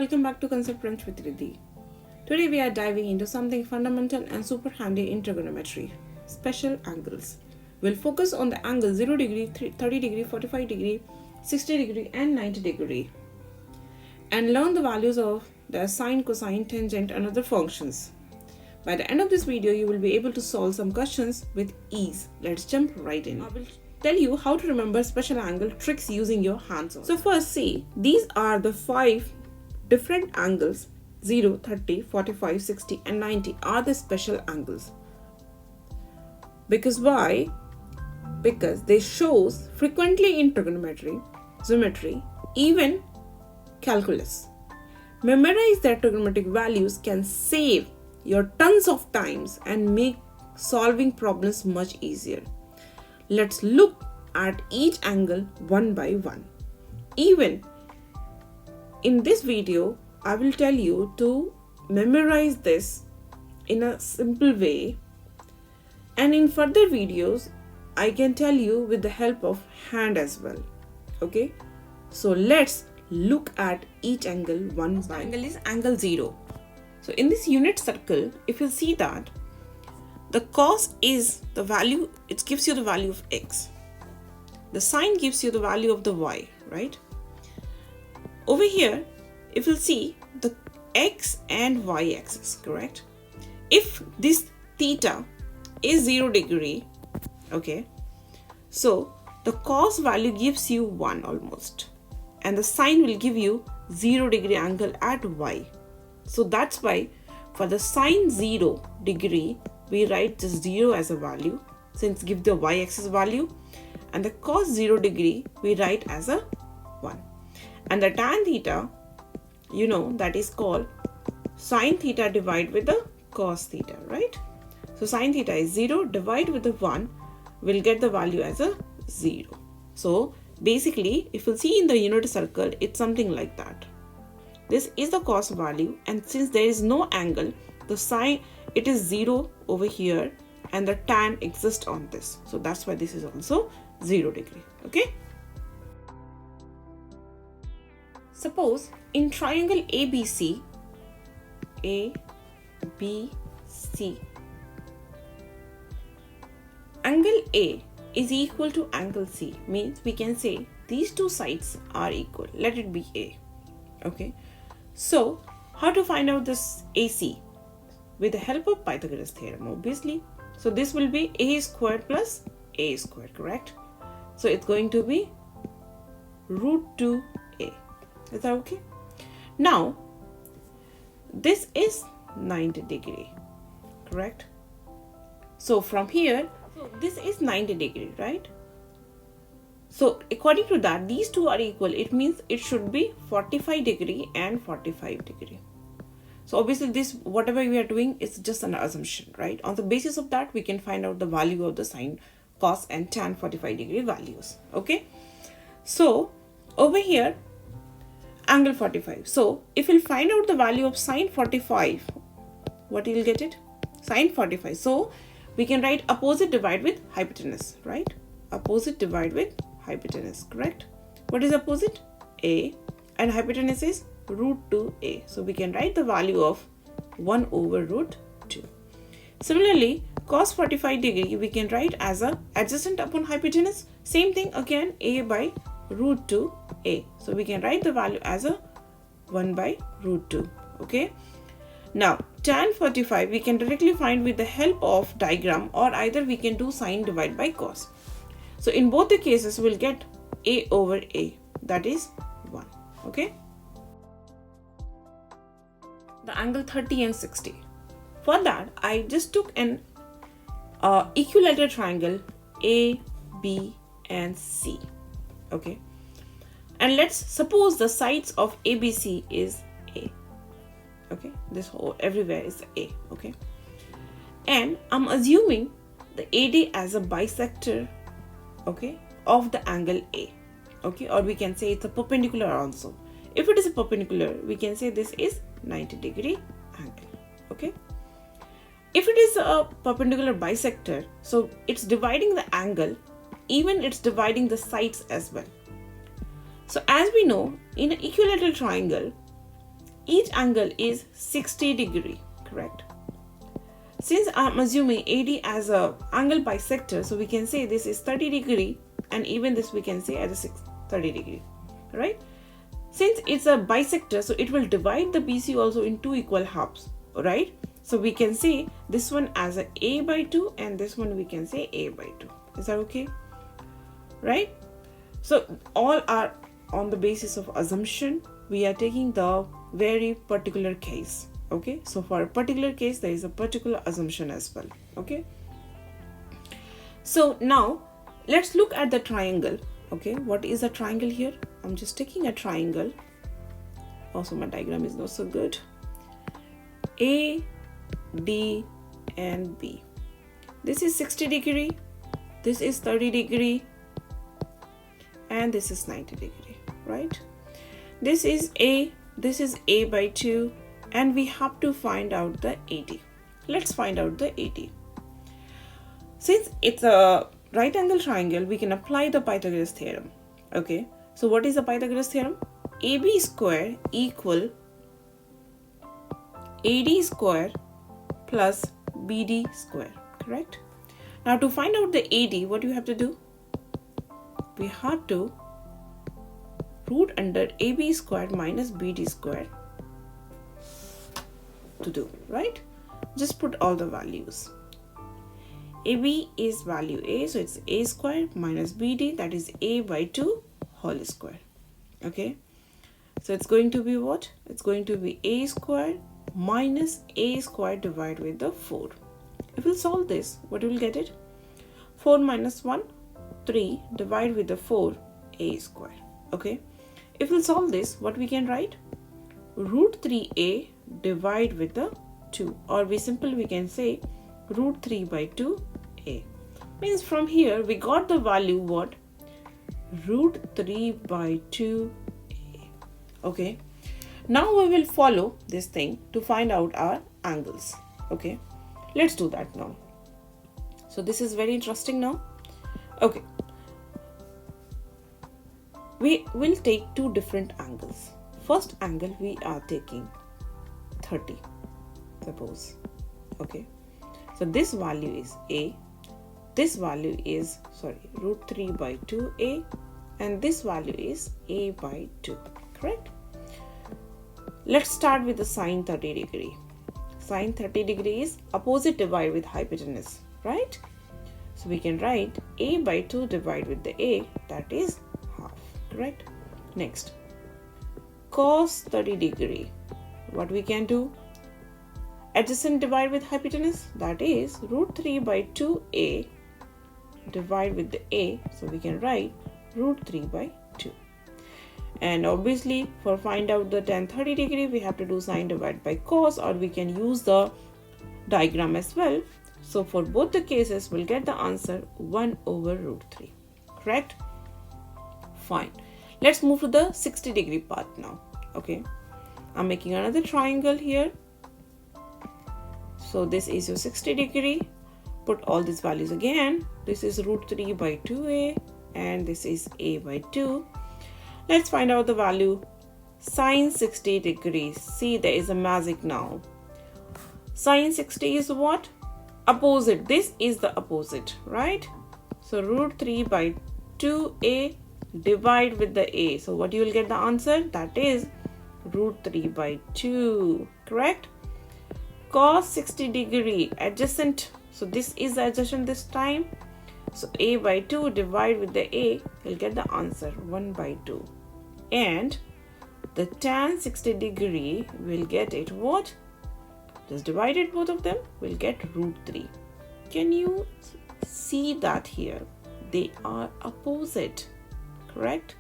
welcome back to Concept Brunch with Ridhi. Today we are diving into something fundamental and super handy in trigonometry, special angles. We'll focus on the angle 0 degree, 30 degree, 45 degree, 60 degree and 90 degree and learn the values of the sine, cosine, tangent and other functions. By the end of this video, you will be able to solve some questions with ease. Let's jump right in. I will tell you how to remember special angle tricks using your hands. So first see, these are the 5 different angles. 0, 30, 45, 60 and 90 are the special angles. Because why? Because they shows frequently in trigonometry, geometry, even calculus. Memorize their trigonometric values can save your tons of times and make solving problems much easier. Let's look at each angle one by one. Even in this video, I will tell you to memorize this in a simple way, and in further videos I can tell you with the help of hand as well. Okay, so let's look at each angle one by one. Angle is angle 0. So in this unit circle, if you see that the cos is the value, it gives you the value of x. The sine gives you the value of the y, right? Over here, if you see the x and y axis, correct? If this theta is 0 degree, okay, so the cos value gives you 1 almost, and the sine will give you 0 degree angle at y. So that's why for the sine 0 degree, we write this 0 as a value since give the y-axis value, and the cos 0 degree we write as a 1. And the tan theta, you know, that is called sine theta divided with the cos theta, right? So sine theta is 0, divide with the 1, we'll get the value as a 0. So basically, if you see in the unit circle, it's something like that. This is the cos value, and since there is no angle, the sine, it is 0 over here and the tan exists on this. So that's why this is also 0 degree. Okay. Suppose in triangle ABC, angle A is equal to angle C, means we can say these two sides are equal. Let it be A. Okay. So how to find out this AC? With the help of Pythagoras theorem, obviously. So this will be A squared plus A squared, correct? So it's going to be root 2A. Is that okay? Now, this is 90 degree, correct? So from here, this is 90 degree, right? So according to that, these two are equal. It means it should be 45 degree and 45 degree. So obviously this, whatever we are doing is just an assumption, right? On the basis of that, we can find out the value of the sine, cos and tan 45 degree values. Okay. So over here, angle 45. So if we'll find out the value of sine 45, what you'll get it? Sine 45. So we can write opposite divide with hypotenuse, right? Opposite divide with hypotenuse, correct? What is opposite? A, and hypotenuse is root 2a. So we can write the value of 1 over root 2. Similarly, cos 45 degree we can write as a adjacent upon hypotenuse. Same thing again, a by root 2a. So we can write the value as a 1 by root 2. Okay. Now tan 45 we can directly find with the help of diagram, or either we can do sine divided by cos. So in both the cases we'll get a over a, that is 1. Okay. The angle 30 and 60. For that, I just took an equilateral triangle A, B and C. Okay. And let's suppose the sides of ABC is A. Okay. This whole everywhere is A. Okay. And I'm assuming the AD as a bisector, okay, of the angle A. Okay. Or we can say it's a perpendicular also. If it is a perpendicular, we can say this is 90 degree angle. Okay. If it is a perpendicular bisector, so it's dividing the angle, even it's dividing the sides as well. So as we know, in an equilateral triangle, each angle is 60 degree, correct? Since I'm assuming AD as a angle bisector, so we can say this is 30 degree and even this we can say as a 30 degree, right? Since it's a bisector, so it will divide the BC also in two equal halves, right? So we can say this one as a by 2 and this one we can say A by 2. Is that okay? Right? So all are on the basis of assumption. We are taking the very particular case. Okay, so for a particular case there is a particular assumption as well. Okay, so now let's look at the triangle. Okay, what is a triangle here? I'm just taking a triangle. Also my diagram is not so good. A, D and B. This is 60 degree, this is 30 degree and this is 90 degree, right? This is A by 2 and we have to find out the AD. Let's find out the AD. Since it's a right angle triangle, we can apply the Pythagoras theorem. Okay, so what is the Pythagoras theorem? AB square equal AD square plus BD square, correct? Now to find out the AD, what do you have to do? We have to root under AB square minus BD square to do, right? Just put all the values. AB is value A, so it's A square minus BD, that is A by 2 whole square. Okay, so it's going to be what? It's going to be A square minus A square divided with the 4. If we'll solve this, what will get it? 4 minus 1, 3 divided with the 4, A square. Okay, if we'll solve this, what we can write? Root 3A divide with the 2, or we can say root 3 by 2A. Means from here we got the value what? Root 3 by 2A. Okay, now we will follow this thing to find out our angles. Okay, let's do that now. So this is very interesting now. Okay, we will take two different angles. First angle we are taking 30, suppose. Okay, so this value is A, this value is root 3 by 2A and this value is A by 2, correct? Let's start with the sine 30 degree. Sine 30 degree is opposite divide with hypotenuse, right? So we can write A by 2 divided with the A, that is half, correct? Next, cos 30 degree. What we can do? Adjacent divide with hypotenuse, that is root 3 by 2A divide with the A, so we can write root 3 by 2. And obviously for find out the tan 30 degree, we have to do sine divided by cos, or we can use the diagram as well. So for both the cases, we'll get the answer 1 over root 3, correct? Fine. Let's move to the 60 degree part now. Okay, I'm making another triangle here. So this is your 60 degree. Put all these values again. This is root 3 by 2A and this is A by 2. Let's find out the value. Sine 60 degrees. See, there is a magic now. Sine 60 is what? Opposite. This is the opposite, right? So root 3 by 2A divide with the A. So what you will get the answer? That is root 3 by 2, correct? Cos 60 degree, adjacent. So this is the adjacent this time. So A by 2 divide with the A, you'll get the answer 1 by 2. And the tan 60 degree will get it what? Just divided both of them, we'll get root 3. Can you see that here? They are opposite, correct?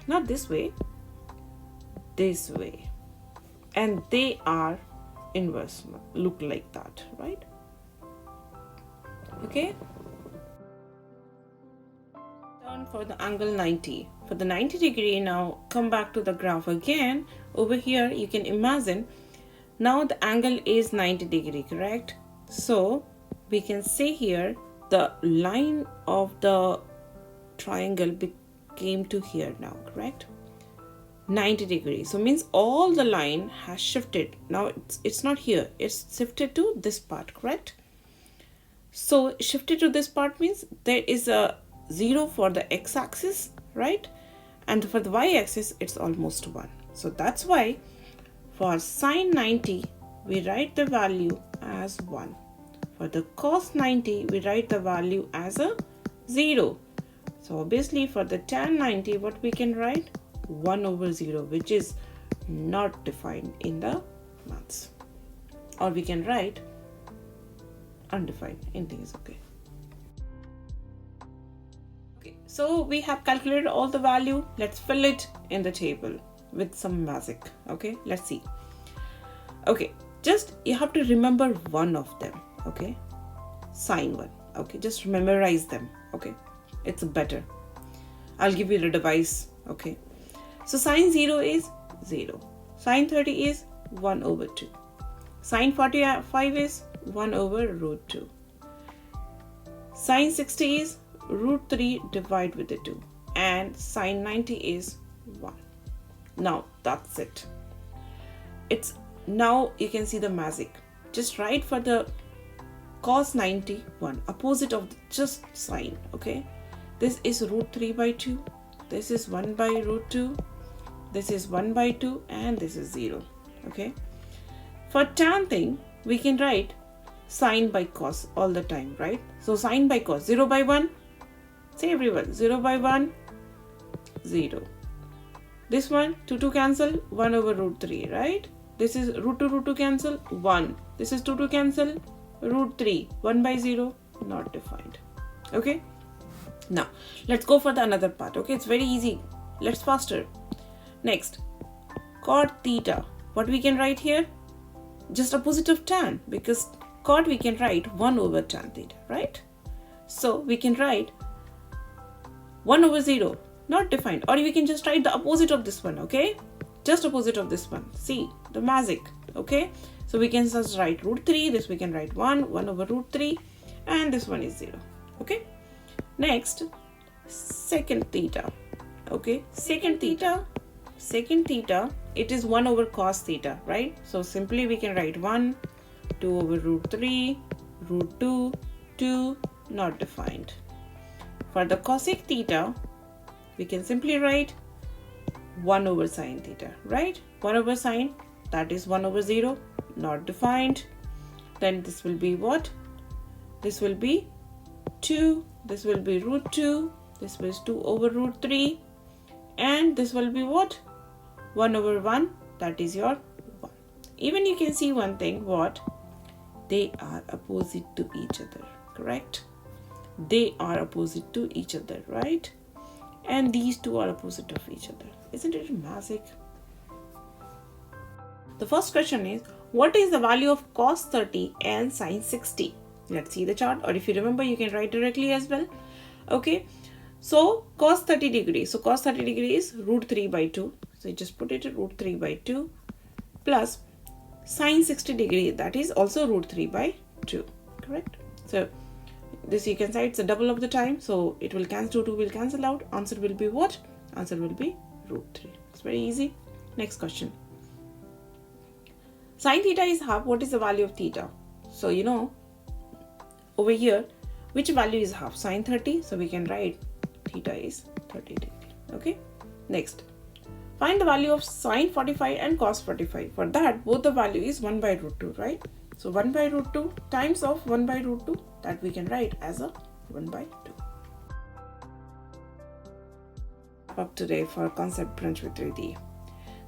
Not this way, this way. And they are inverse, look like that, right? Okay. Turn for the angle 90. For the 90 degree, now come back to the graph again. Over here, you can imagine now the angle is 90 degree, correct? So we can say here the line of the triangle came to here now, correct? 90 degrees. So means all the line has shifted. Now it's not here. It's shifted to this part, correct? So shifted to this part means there is a 0 for the x-axis, right? And for the y-axis, it's almost 1. So that's why for sine 90, we write the value as 1. For the cos 90, we write the value as a 0. So obviously for the tan 90, what we can write? 1 over 0, which is not defined in the maths. Or we can write undefined. Anything is okay. So we have calculated all the value. Let's fill it in the table with some magic. Okay, let's see. Okay, just you have to remember one of them. Okay, sine 1. Okay, just memorize them. Okay, it's better. I'll give you the device. Okay, so sine 0 is 0. Sine 30 is 1 over 2. Sine 45 is 1 over root 2. Sine 60 is root 3 divided with the 2, and sine 90 is 1. Now that's it. It's now you can see the magic. Just write for the cos 90 1, opposite of just sine. Okay, this is root 3 by 2, this is 1 by root 2, this is 1 by 2, and this is 0. Okay, for tan thing we can write sine by cos all the time, right? So sine by cos, 0 by 1. Say everyone, 0 by 1, 0. This one, 2 cancel, 1 over root 3, right? This is root 2 cancel, 1. This is 2 cancel, root 3, 1 by 0, not defined. Okay? Now, let's go for the another part. Okay, it's very easy. Let's faster. Next, cot theta. What we can write here? Just opposite of tan, because cot we can write 1 over tan theta, right? So we can write 1 over 0, not defined. Or we can just write the opposite of this one, okay? Just opposite of this one. See, the magic, okay? So we can just write root 3, this we can write 1 over root 3, and this one is 0, okay? Next, secant theta, okay? Secant theta, it is 1 over cos theta, right? So simply we can write 1, 2 over root 3, root 2, 2, not defined. For the cosec theta, we can simply write 1 over sine theta, right? 1 over sine, that is 1 over 0, not defined. Then this will be what? This will be 2, this will be root 2, this was 2 over root 3, and this will be what? 1 over 1, that is your 1. Even you can see one thing, what? They are opposite to each other, correct? They are opposite to each other, right? And these two are opposite of each other. Isn't it magic? The first question is, what is the value of cos 30 and sine 60? Let's see the chart, or if you remember, you can write directly as well. Okay, so cos 30 degrees. So cos 30 degrees is root 3 by 2. So you just put it at root 3 by 2 plus sine 60 degree, that is also root 3 by 2, correct? So this you can say it's a double of the time, so it will cancel, 2 will cancel out. Answer will be what? Answer will be root 3. It's very easy. Next question. Sine theta is half. What is the value of theta? So you know, over here, which value is half? Sine 30. So we can write theta is 30 degree. Okay. Next, find the value of sine 45 and cos 45. For that, both the value is 1 by root 2, right? So 1 by root 2 times of 1 by root 2, that we can write as a 1 by 2. Up today for Concept Brunch with Ridhi.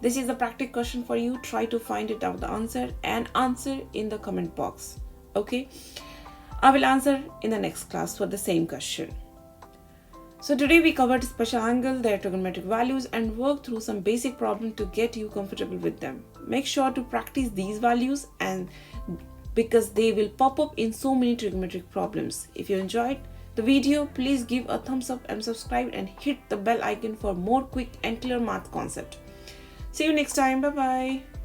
This is a practice question for you. Try to find it out the answer and answer in the comment box. Okay, I will answer in the next class for the same question. So today we covered special angle, their trigonometric values, and worked through some basic problems to get you comfortable with them. Make sure to practice these values, and because they will pop up in so many trigonometric problems. If you enjoyed the video, please give a thumbs up and subscribe and hit the bell icon for more quick and clear math concept. See you next time. Bye bye.